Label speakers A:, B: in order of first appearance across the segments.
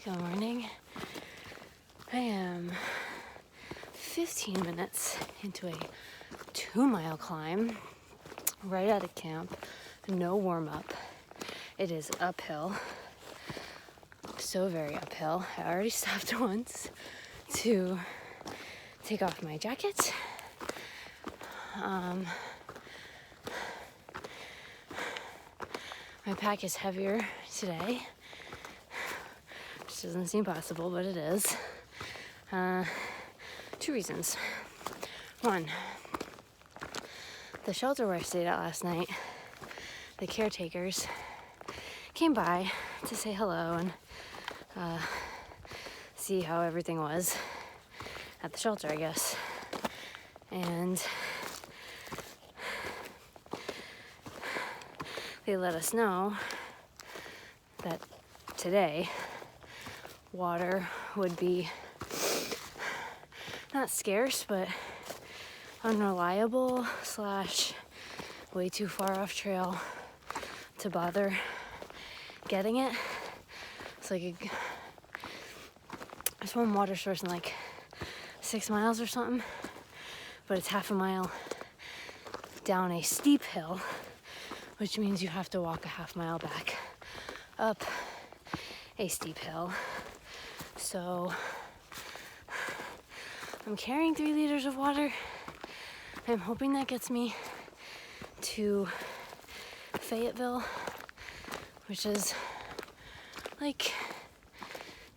A: Good morning. I am 15 minutes into a 2-mile climb right out of camp. No warm-up. It is uphill. So very uphill. I already stopped once to take off my jacket. My pack is heavier today, which doesn't seem possible, but it is. 2 reasons. One, the shelter where I stayed at last night, the caretakers came by to say hello and see how everything was at the shelter, I guess. And they let us know that today water would be not scarce, but unreliable / way too far off trail to bother getting it. It's like there's one water source in like 6 miles or something, but it's half a mile down a steep hill, which means you have to walk a half mile back up a steep hill. So I'm carrying 3 liters of water. I'm hoping that gets me to Fayetteville, which is like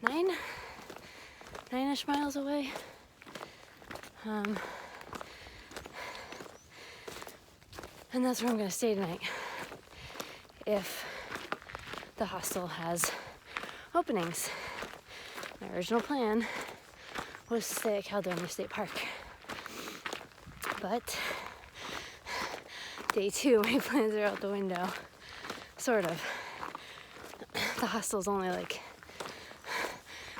A: 9-ish miles away. And that's where I'm gonna stay tonight if the hostel has openings. My original plan was to stay at Caledonia State Park, but day 2, my plans are out the window, sort of. The hostel's only like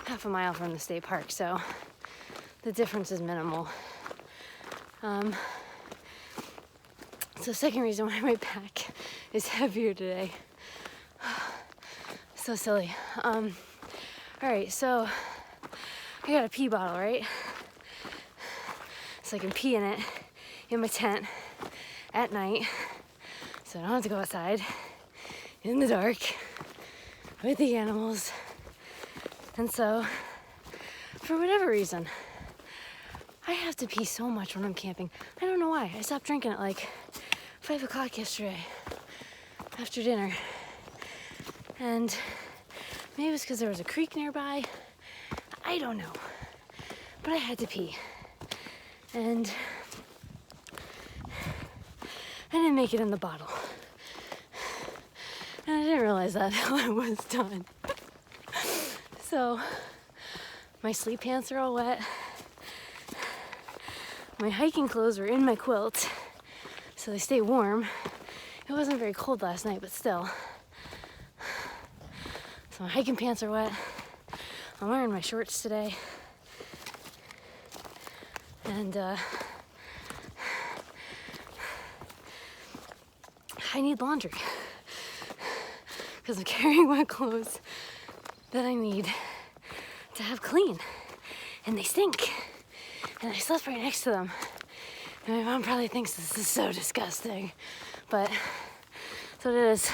A: half a mile from the state park, so the difference is minimal. So second reason why my pack is heavier today. So silly. All right, so I got a pee bottle, right? So I can pee in it in my tent at night, so I don't have to go outside in the dark with the animals. And so, for whatever reason, I have to pee so much when I'm camping. I don't know why. I stopped drinking at like 5 o'clock yesterday after dinner. And maybe it was because there was a creek nearby. I don't know. But I had to pee. And I didn't make it in the bottle. And I didn't realize that until I was done. So my sleep pants are all wet. My hiking clothes were in my quilt, so they stay warm. It wasn't very cold last night, but still. So my hiking pants are wet. I'm wearing my shorts today. And I need laundry because I'm carrying wet clothes that I need to have clean, and they stink. And I slept right next to them. And my mom probably thinks this is so disgusting, but that's what it is.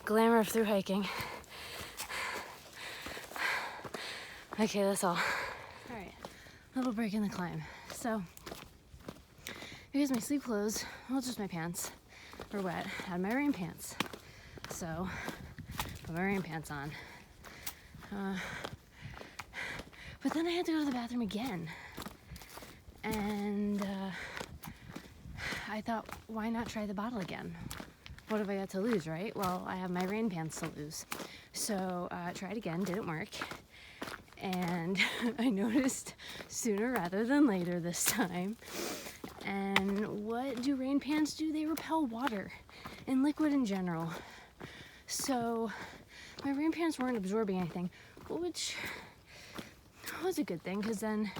A: Glamour of through hiking. Okay, that's all. All right, little break in the climb. So, because my sleep clothes, well, just my pants, were wet, I had my rain pants. So, put my rain pants on. But then I had to go to the bathroom again. And I thought, why not try the bottle again? What have I got to lose, right? Well, I have my rain pants to lose. So tried again, didn't work. And I noticed sooner rather than later this time. And what do rain pants do? They repel water and liquid in general. So my rain pants weren't absorbing anything, which was a good thing, because then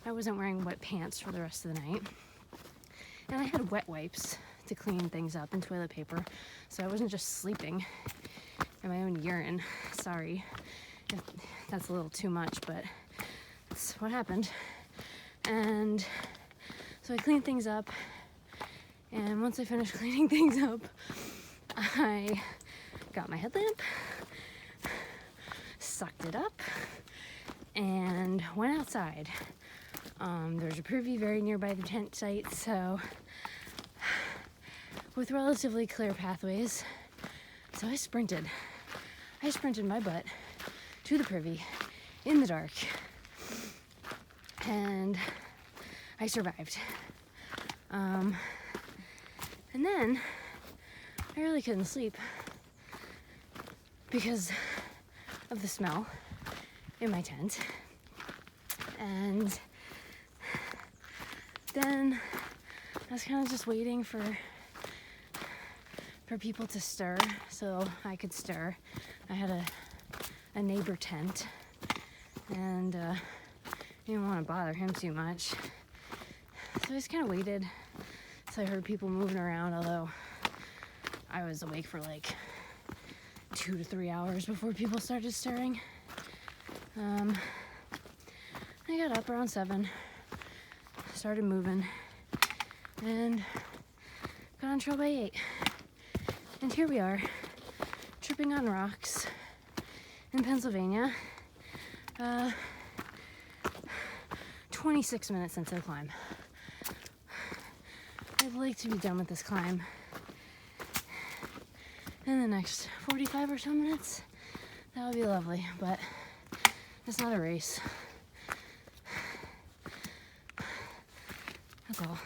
A: I wasn't wearing wet pants for the rest of the night. And I had wet wipes to clean things up and toilet paper, so I wasn't just sleeping in my own urine. Sorry That's a little too much, but that's what happened. And so I cleaned things up, and once I finished cleaning things up, I got my headlamp, sucked it up, and went outside. There's a privy very nearby the tent site, so with relatively clear pathways, so I sprinted my butt to the privy in the dark, and I survived. And then I really couldn't sleep because of the smell in my tent. And then I was kind of just waiting for people to stir so I could stir. I had a neighbor tent, and I didn't want to bother him too much. So I just kind of waited. So I heard people moving around, although I was awake for like 2 to 3 hours before people started stirring. I got up around 7, started moving, and got on trail by 8. And here we are, tripping on rocks in Pennsylvania, 26 minutes into the climb. I'd like to be done with this climb in the next 45 or so minutes. That would be lovely, but it's not a race. That's all.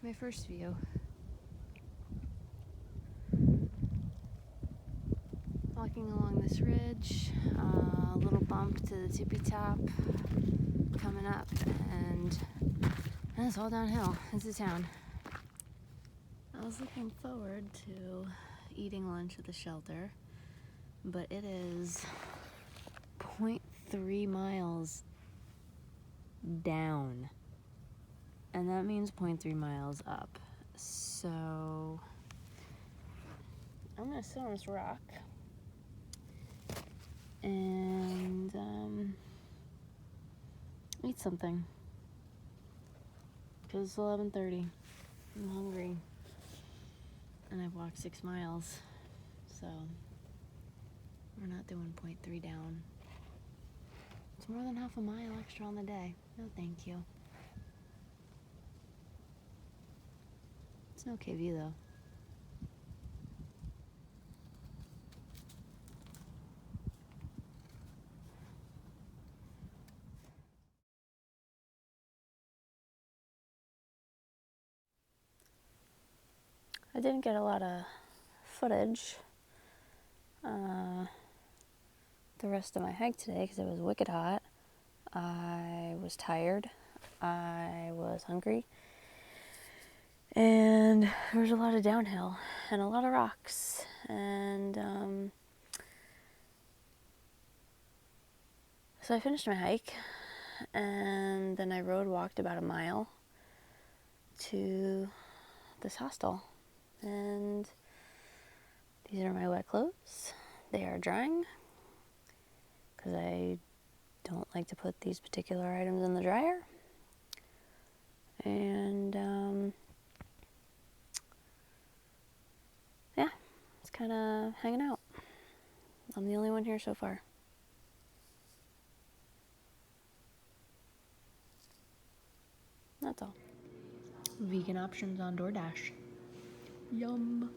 A: My first view. Walking along this ridge, a little bump to the tippy top coming up, and it's all downhill into town. I was looking forward to eating lunch at the shelter, but it is 0.3 miles down, and that means 0.3 miles up. So I'm gonna sit on this rock and eat something because it's 11:30. I'm hungry, and I've walked 6 miles, so we're not doing 0.3 down. It's more than half a mile extra on the day. No thank you. It's no KV though. I didn't get a lot of footage the rest of my hike today because it was wicked hot. I was tired. I was hungry. And there was a lot of downhill and a lot of rocks. And so I finished my hike, and then I walked about a mile to this hostel. And these are my wet clothes. They are drying because I don't like to put these particular items in the dryer. And yeah, it's kind of hanging out. I'm the only one here so far. That's all. Vegan options on DoorDash. Yum.